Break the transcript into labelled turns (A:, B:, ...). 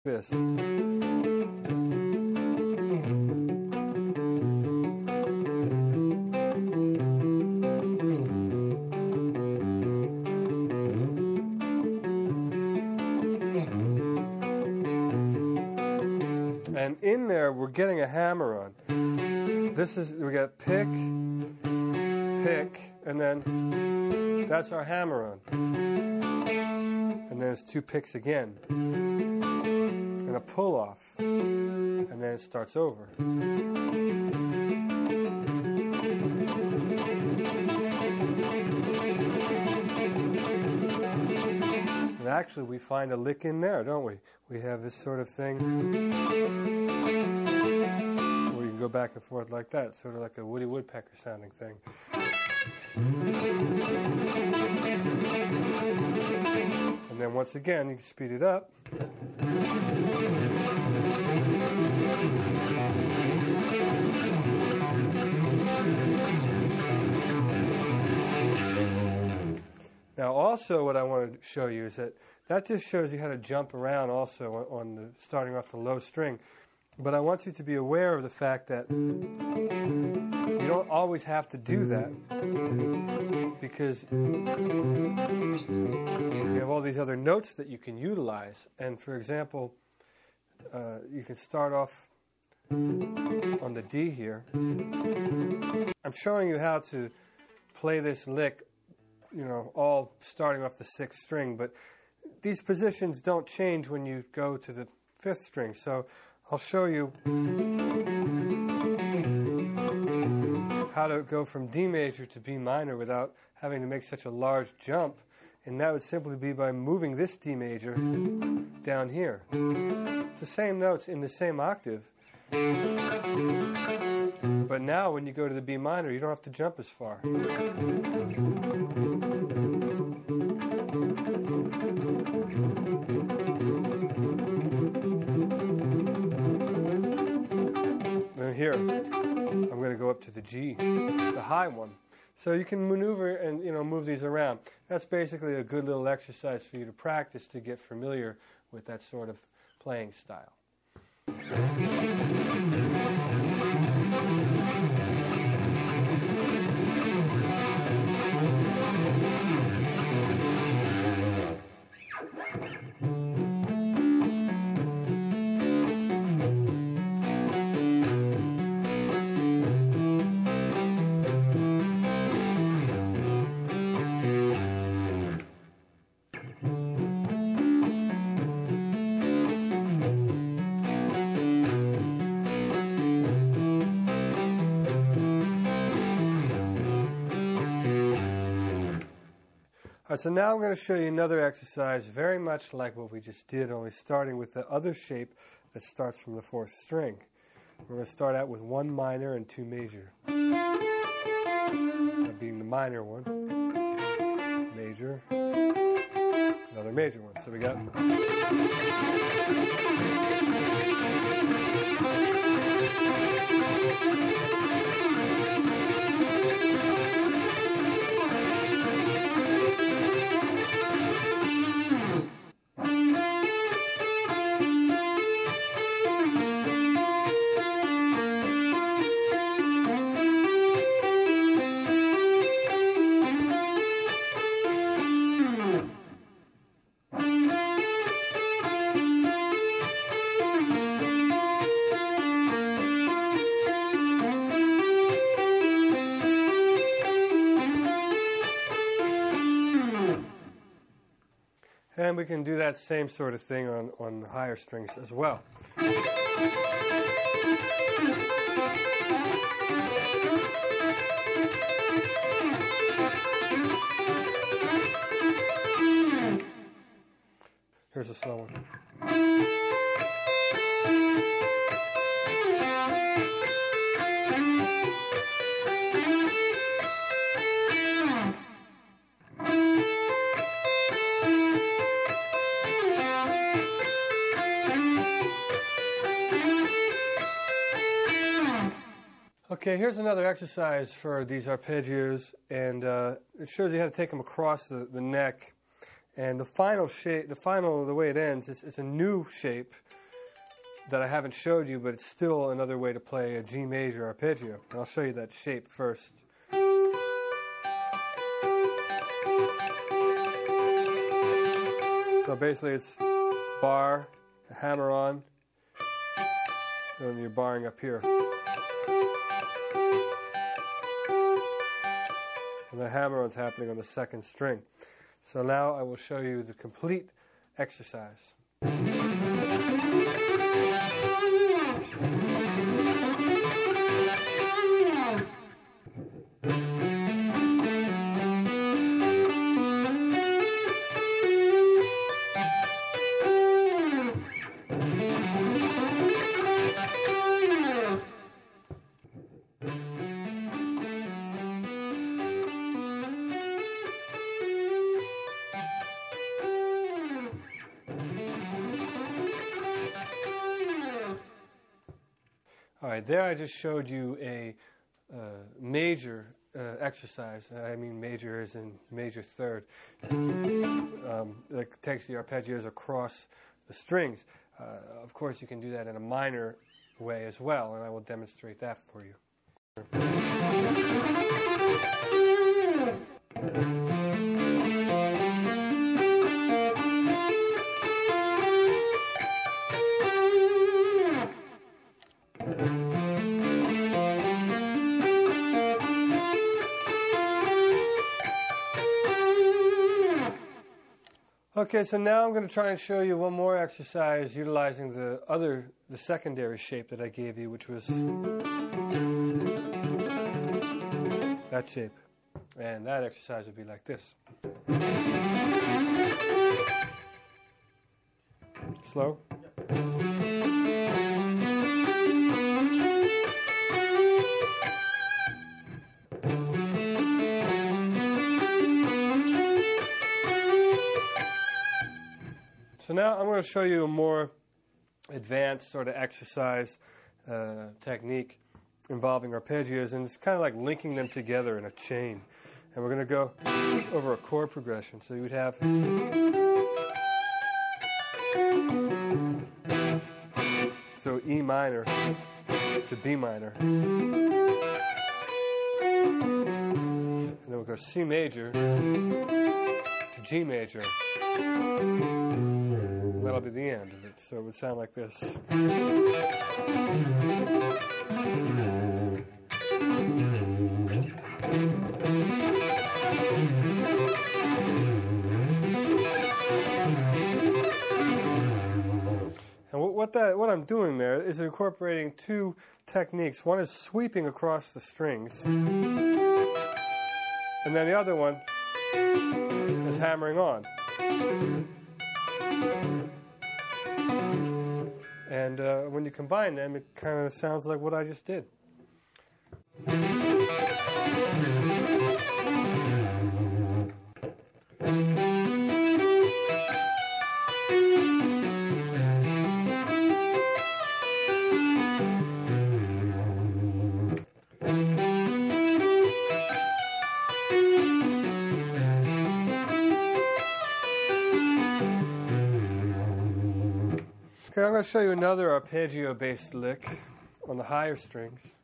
A: this. And in there, we're getting a hammer on. This is, we got pick, pick, and then that's our hammer on. And then it's two picks again. And a pull off. And then it starts over. And actually, we find a lick in there, don't we? We have this sort of thing where you can go back and forth like that, sort of like a Woody Woodpecker sounding thing. And then once again, you can speed it up. Now also what I want to show you is that just shows you how to jump around also on the starting off the low string. But I want you to be aware of the fact that you don't always have to do that, because you have all these other notes that you can utilize. And for example, you can start off on the D here. I'm showing you how to play this lick, you know, all starting off the 6th string, but these positions don't change when you go to the 5th string. So I'll show you how to go from D major to B minor without having to make such a large jump, and that would simply be by moving this D major down here. It's the same notes in the same octave, but now when you go to the B minor, you don't have to jump as far. And here, I'm going to go up to the G, the high one. So you can maneuver and, you know, move these around. That's basically a good little exercise for you to practice to get familiar with that sort of playing style. All right, so now I'm going to show you another exercise very much like what we just did, only starting with the other shape that starts from the 4th string. We're going to start out with 1 minor and 2 major. That being the minor one, major, another major one. So we got... And we can do that same sort of thing on the higher strings as well. Here's a slow one. Okay, here's another exercise for these arpeggios, and it shows you how to take them across the neck. And the final shape, the way it ends, it's a new shape that I haven't showed you, but it's still another way to play a G major arpeggio. And I'll show you that shape first. So basically it's bar, hammer on, and you're barring up here. And the hammer-on's happening on the second string. So now I will show you the complete exercise. All right, there I just showed you a major exercise. I mean major as in major third. That takes the arpeggios across the strings. Of course, you can do that in a minor way as well, and I will demonstrate that for you. Okay, so now I'm going to try and show you one more exercise utilizing the secondary shape that I gave you, which was that shape. And that exercise would be like this. Slow. So now I'm going to show you a more advanced sort of exercise technique involving arpeggios, and it's kind of like linking them together in a chain. And we're going to go over a chord progression. So you would have so E minor to B minor. And then we'll go C major to G major. That'll be the end of it. So it would sound like this. And what I'm doing there is incorporating two techniques. One is sweeping across the strings, and then the other one is hammering on. And when you combine them, it kind of sounds like what I just did. Okay, I'm going to show you another arpeggio-based lick on the higher strings.